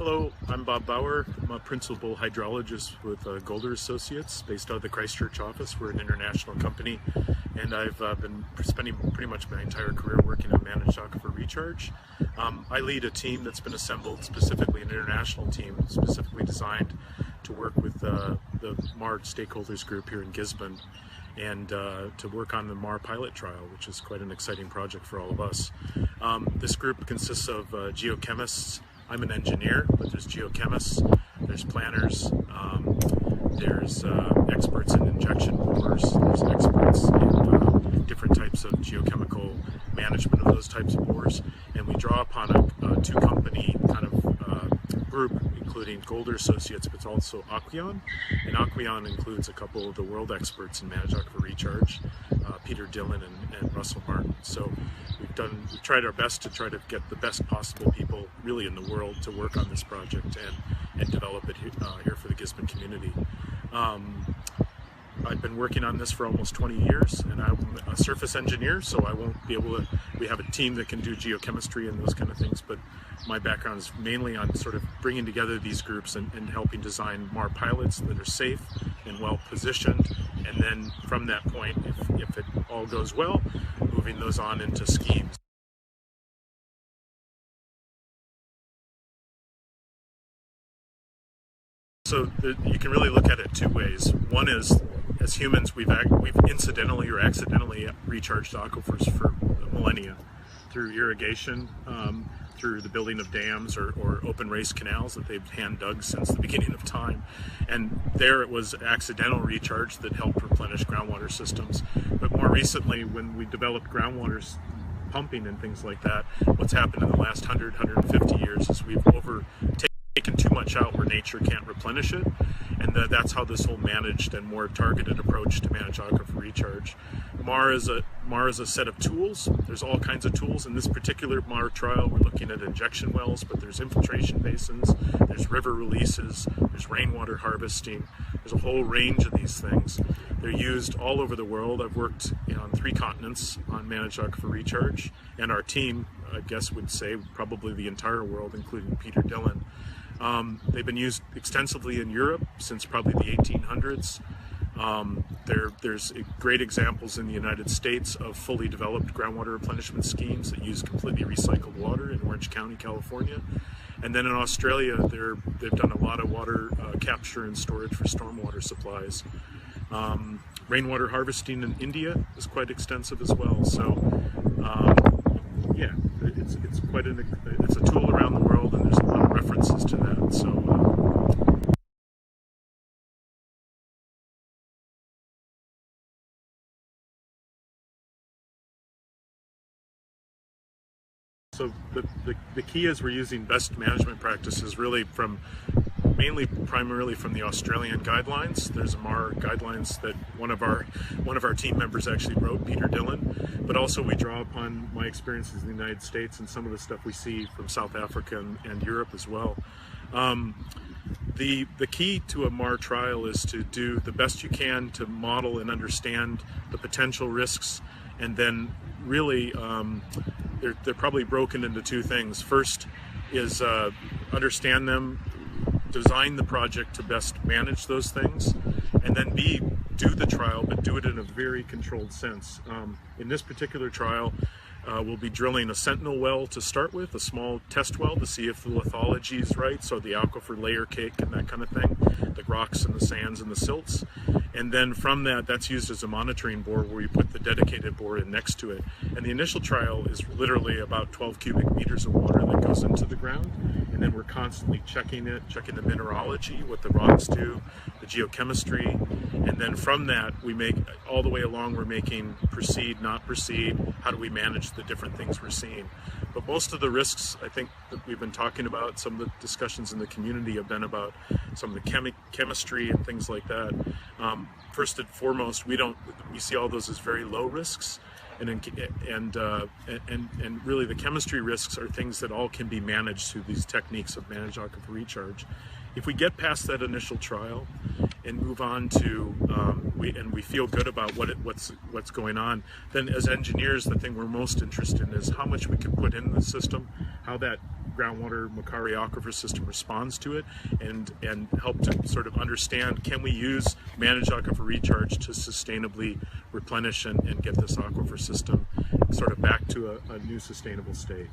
Hello, I'm Bob Bauer. I'm a principal hydrologist with Golder Associates based out of the Christchurch office. We're an international company, and I've been spending pretty much my entire career working on Managed Aquifer Recharge. I lead a team that's been assembled, specifically an international team, specifically designed to work with the MAR stakeholders group here in Gisborne and to work on the MAR pilot trial, which is quite an exciting project for all of us. This group consists of geochemists. I'm an engineer, but there's geochemists, there's planners, there's experts in injection bores, there's experts in different types of geochemical management of those types of bores, and we draw upon a two-company kind of group, including Golder Associates, but also Aquion, and Aquion includes a couple of the world experts in Managed Aquifer Recharge, Peter Dillon and Russell Martin. So we've tried our best to try to get the best possible people really in the world to work on this project and develop it here for the Gisborne community. I've been working on this for almost 20 years, and I'm a surface engineer, so I won't be able to, we have a team that can do geochemistry and those kind of things, but my background is mainly on sort of bringing together these groups and helping design MAR pilots that are safe and well positioned, and then from that point, if it all goes well, moving those on into schemes. So you can really look at it two ways. One is, as humans, we've incidentally or accidentally recharged aquifers for millennia through irrigation, through the building of dams or open race canals that they've hand dug since the beginning of time. And there it was accidental recharge that helped replenish groundwater systems. But more recently, when we developed groundwater pumping and things like that, what's happened in the last 150 years is we've taken too much out where nature can't replenish it, and that's how this whole managed and more targeted approach to Managed Aquifer Recharge. MAR is a set of tools. There's all kinds of tools. In this particular MAR trial, we're looking at injection wells, but there's infiltration basins, there's river releases, there's rainwater harvesting. There's a whole range of these things. They're used all over the world. I've worked on 3 continents on Managed Aquifer Recharge, and our team, I guess, would say probably the entire world, including Peter Dillon. They've been used extensively in Europe since probably the 1800s. There's great examples in the United States of fully developed groundwater replenishment schemes that use completely recycled water in Orange County, California. And then in Australia, they've done a lot of water capture and storage for stormwater supplies. Rainwater harvesting in India is quite extensive as well. So yeah, it's quite it's a tool around the world, and there's a lot of references to that. So the key is we're using best management practices really primarily from the Australian guidelines. There's a MAR guidelines that one of our team members actually wrote, Peter Dillon, but also we draw upon my experiences in the United States and some of the stuff we see from South Africa and Europe as well. The key to a MAR trial is to do the best you can to model and understand the potential risks, and then really they're probably broken into 2 things. First is understand them, design the project to best manage those things, and then B, do the trial, but do it in a very controlled sense. In this particular trial, we'll be drilling a sentinel well to start with, a small test well to see if the lithology is right, so the aquifer layer cake and that kind of thing, the rocks and the sands and the silts. And then from that's used as a monitoring bore where you put the dedicated bore in next to it. And the initial trial is literally about 12 cubic meters of water that goes into the ground. And then we're constantly checking the mineralogy, what the rocks do, the geochemistry. And then from that, we make, all the way along, we're making proceed, not proceed. How do we manage the different things we're seeing? But most of the risks, I think, that we've been talking about, some of the discussions in the community have been about some of the chemistry and things like that. First and foremost, we see all those as very low risks, and really the chemistry risks are things that all can be managed through these techniques of Managed Aquifer Recharge. If we get past that initial trial and move on to, we feel good about what's going on, then as engineers, the thing we're most interested in is how much we can put in the system, how that groundwater Macquarie aquifer system responds to it, and help to sort of understand, can we use managed aquifer recharge to sustainably replenish and get this aquifer system sort of back to a new sustainable state.